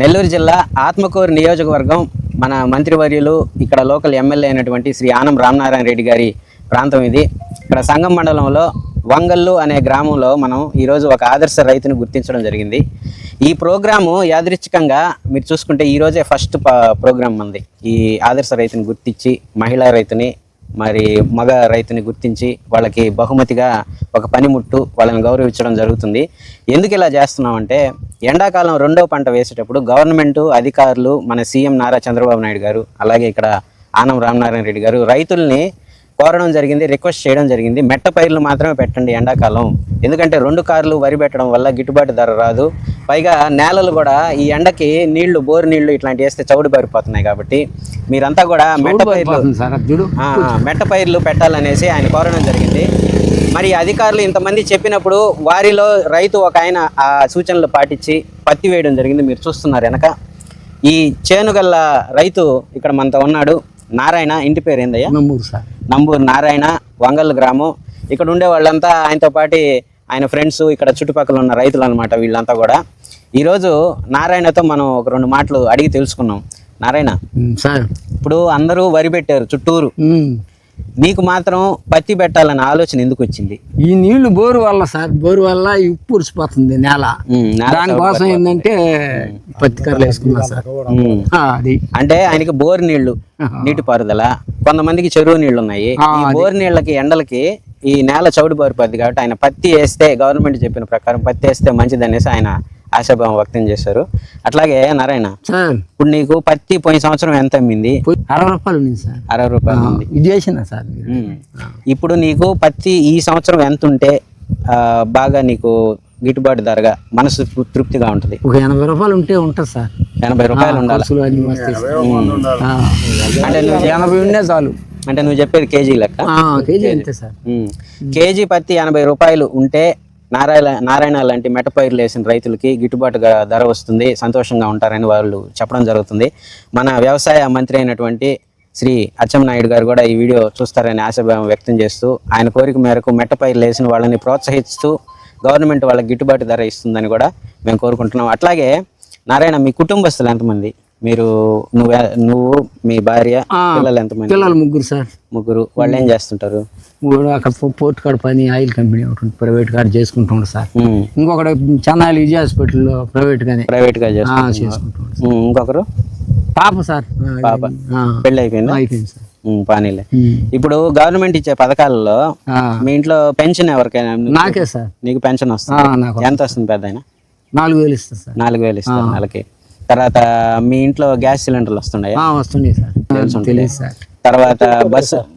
నెల్లూరు జిల్లా ఆత్మకూరు నియోజకవర్గం మన మంత్రివర్యులు ఇక్కడ లోకల్ ఎమ్మెల్యే అయినటువంటి శ్రీ ఆనం రామనారాయణ రెడ్డి గారి ప్రాంతం ఇది. ఇక్కడ సంగం మండలంలో వంగల్లు అనే గ్రామంలో మనం ఈరోజు ఒక ఆదర్శ రైతుని గుర్తించడం జరిగింది. ఈ ప్రోగ్రాము యాదృచ్ఛికంగా మీరు చూసుకుంటే ఈరోజే ఫస్ట్ ప్రోగ్రామ్ ఉంది. ఈ ఆదర్శ రైతుని గుర్తించి మహిళా రైతుని మరి మగ రైతుని గుర్తించి వాళ్ళకి బహుమతిగా ఒక పనిముట్టు వాళ్ళని గౌరవించడం జరుగుతుంది. ఎందుకు ఇలా చేస్తున్నామంటే ఎండాకాలం రెండవ పంట వేసేటప్పుడు గవర్నమెంటు అధికారులు మన సీఎం నారా చంద్రబాబు నాయుడు గారు అలాగే ఇక్కడ ఆనం రామనారాయణ రెడ్డి గారు రైతుల్ని కోరడం జరిగింది, రిక్వెస్ట్ చేయడం జరిగింది. మెట్ట పైర్లు మాత్రమే పెట్టండి ఎండాకాలం, ఎందుకంటే 2 కార్లు వరి పెట్టడం వల్ల గిట్టుబాటు ధర రాదు. పైగా నేలలు కూడా ఈ ఎండకి నీళ్లు బోరు నీళ్లు ఇట్లాంటి వేస్తే చౌడు పారిపోతున్నాయి. కాబట్టి మీరంతా కూడా మెట్ట పైర్లు పెట్టాలనేసి ఆయన కోరడం జరిగింది. మరి అధికారులు ఇంతమంది చెప్పినప్పుడు వారిలో రైతు ఒక ఆయన ఆ సూచనలు పాటించి పత్తి వేయడం జరిగింది. మీరు చూస్తున్నారు వెనక ఈ చేనుగల్ల రైతు ఇక్కడ మనతో ఉన్నాడు. నారాయణ, ఇంటి పేరు ఏందయ్యా? నంబూరు సార్. నంబూరు నారాయణ, వంగల్ గ్రామం. ఇక్కడ ఉండే వాళ్ళంతా ఆయనతో పాటు ఆయన ఫ్రెండ్స్, ఇక్కడ చుట్టుపక్కల ఉన్న రైతులు అనమాట వీళ్ళంతా కూడా. ఈరోజు నారాయణతో మనం ఒక 2 మాటలు అడిగి తెలుసుకున్నాం. నారాయణ సార్, ఇప్పుడు అందరూ వరి పెట్టారు చుట్టూరు, నీకు మాత్రం పత్తి పెట్టాలన్న ఆలోచన ఎందుకు వచ్చింది? ఈ నీళ్లు బోరు వల్ల సార్, బోరు వల్ల ఉప్పు ఉరిసిపోతుంది నేల. దానికోసం ఏంటంటే పత్తి కర్రలు వేసుకున్నా సార్. అది అంటే ఆయనకి బోరు నీళ్లు నీటిపారుదల, కొంతమందికి చెరువు నీళ్లు ఉన్నాయి. ఈ బోరు నీళ్ళకి ఎండలకి ఈ నేల చౌడు పారిపోద్ది. కాబట్టి ఆయన పత్తి వేస్తే గవర్నమెంట్ చెప్పిన ప్రకారం పత్తి వేస్తే మంచిది అనేసి ఆయన ఆశాభావం వ్యక్తం చేశారు. అట్లాగే నారాయణ, ఇప్పుడు నీకు పత్తి పోయిన సంవత్సరం ఎంత అమ్మింది? 60 రూపాయలు ఉంది సార్. 60 రూపాయలు ఉంది. ఇది చేసిన సార్. ఇప్పుడు నీకు పత్తి ఈ సంవత్సరం ఎంత ఉంటే బాగా నీకు గిట్టుబాటు ధరగా మనసు తృప్తిగా ఉంటుంది? ఒక 80 రూపాయలు ఉంటే ఉంటుంది సార్. 80 రూపాయలు ఉండాలి. అంటే 80 ఉండే చాలు. అంటే నువ్వు చెప్పేది కేజీ లెక్క? కేజీ అంతే సార్. కేజీ పత్తి 80 రూపాయలు ఉంటే నారాయణ లాంటి మెట్టపైర్లు వేసిన రైతులకి గిట్టుబాటు ధర వస్తుంది, సంతోషంగా ఉంటారని వాళ్ళు చెప్పడం జరుగుతుంది. మన వ్యవసాయ మంత్రి అయినటువంటి శ్రీ అచ్చెన్నాయుడు గారు కూడా ఈ వీడియో చూస్తారని ఆశాభావం వ్యక్తం చేస్తూ ఆయన కోరిక మేరకు మెట్టపైర్లు వేసిన వాళ్ళని ప్రోత్సహిస్తూ గవర్నమెంట్ వాళ్ళకి గిట్టుబాటు ధర ఇస్తుందని కూడా మేము కోరుకుంటున్నాం. అట్లాగే నారాయణ, మీ కుటుంబస్తులు ఎంతమంది? మీరు నువ్వు మీ భార్య, పిల్లలు ఎంతమంది? పిల్లలు 3 సార్. 3. వాళ్ళు ఏం చేస్తుంటారు? అక్కడ పోర్ట్ కాడ పని, ఆయిల్ కంపెనీ ఉంటుంది, ప్రైవేట్ గా చేసుకుంటుండ్రు సార్. ఇంకొకటి చెన్నై విజయ హాస్పిటల్లో ప్రైవేట్ గా చేసుకుంటుండ్రు. ఇంకొకరు పాప సార్. పాప పెళ్ళి అయిపోయింది? అయిపోయింది సార్. పానీలే. ఇప్పుడు గవర్నమెంట్ ఇచ్చే పథకాలలో మీ ఇంట్లో పెన్షన్ ఎవరికైనా? నాకే సార్. నీకు పెన్షన్ వస్తుంది? ఎంత వస్తుంది పెద్ద ఆయన? 4000 ఇస్తారు సార్. 4000 ఇస్తారు నెలకి. తర్వాత మీ ఇంట్లో గ్యాస్ సిలిండర్లు వస్తున్నాయా? వస్తున్నాయి సార్. తెలియదు సార్. తర్వాత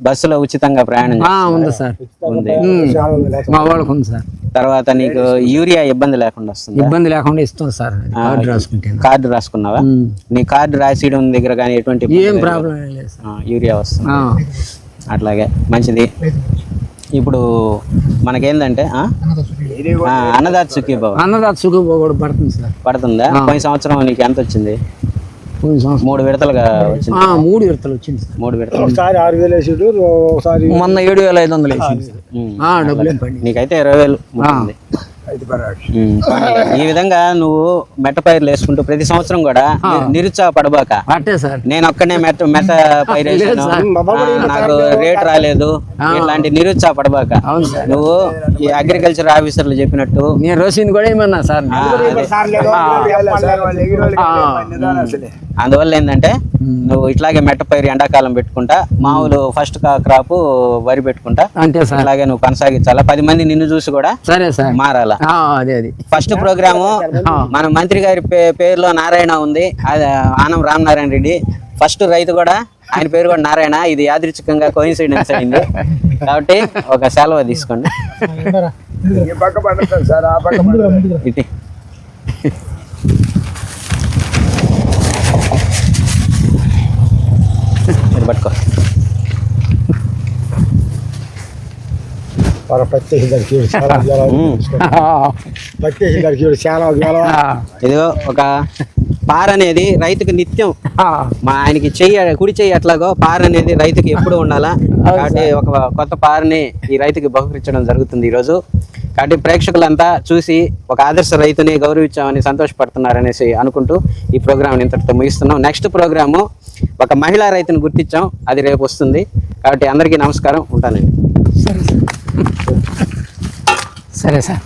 బస్సులో ఉచితంగా ప్రయాణం ఉంది సార్. ఉంది, మా వాళ్ళకు ఉంది సార్. తర్వాత నీకు యూరియా ఇబ్బంది లేకుండా వస్తుంది? ఇబ్బంది లేకుండా ఇస్తాం సార్. కార్డు రాసుకుంటే. కార్డు రాసుకున్నావా? నీ కార్డు రాసియడం దగ్గర కానీ ఎటువంటి ఏం ప్రాబ్లం లేదు. యూరియా వస్తుంది. అట్లాగే మంచిది. ఇప్పుడు మనకేందంటే అన్నదాత సుఖీభావ కూడా పడుతుంది సార్. పడుతుందా? పోయిన సంవత్సరం నీకు ఎంత వచ్చింది? 3 విడతలుగా వచ్చింది. 3 విడతలు వచ్చింది సార్. 3 విడతలు. మొన్న 7500 వేసింది. నీకైతే 20,000 ఉంటుంది. ఈ విధంగా నువ్వు మెట్ట పైర్లు వేసుకుంటూ ప్రతి సంవత్సరం కూడా నిరుత్సాహపడబాక. నేను ఒక్కనే మెట్ట పైరు వేసాను, నాకు రేట్ రాలేదు, ఇట్లాంటి నిరుత్సాహపడబాక. నువ్వు ఈ అగ్రికల్చర్ ఆఫీసర్లు చెప్పినట్టు నేను రోషిని కూడా ఏమన్నా సార్. అందువల్ల ఏంటంటే నువ్వు ఇట్లాగే మెట్ట పైరు ఎండాకాలం పెట్టుకుంటా, మామూలు ఫస్ట్ క్రాప్ వరి పెట్టుకుంటా, అంతే సార్. అలాగే నువ్వు కొనసాగించాలా. 10 మంది నిన్ను చూసి కూడా సరే సార్ మారాలా. అదే ఫస్ట్ ప్రోగ్రాము మన మంత్రి గారి పేరులో నారాయణ ఉంది, అది ఆనం రామనారాయణ రెడ్డి. ఫస్ట్ రైతు కూడా ఆయన పేరు కూడా నారాయణ. ఇది యాదృచ్ఛికంగా కోయిన్సిడెన్స్ అయింది కాబట్టి ఒక సెలవు తీసుకోండి. పట్టుకో. ఇదిగో ఒక పార అనేది రైతుకు నిత్యం, మా ఆయనకి కుడి చెయ్యి ఎట్లాగో పార అనేది రైతుకి ఎప్పుడు ఉండాలా. కాబట్టి ఒక కొత్త పారని ఈ రైతుకి బహుకరించడం జరుగుతుంది ఈరోజు. కాబట్టి ప్రేక్షకులంతా చూసి ఒక ఆదర్శ రైతుని గౌరవించామని సంతోషపడుతున్నారనేసి అనుకుంటూ ఈ ప్రోగ్రామ్ ఇంతటితో ముగిస్తున్నాం. నెక్స్ట్ ప్రోగ్రాము ఒక మహిళా రైతుని గుర్తించాం, అది రేపు వస్తుంది. కాబట్టి అందరికీ నమస్కారం, ఉంటానండి. సరే సార్.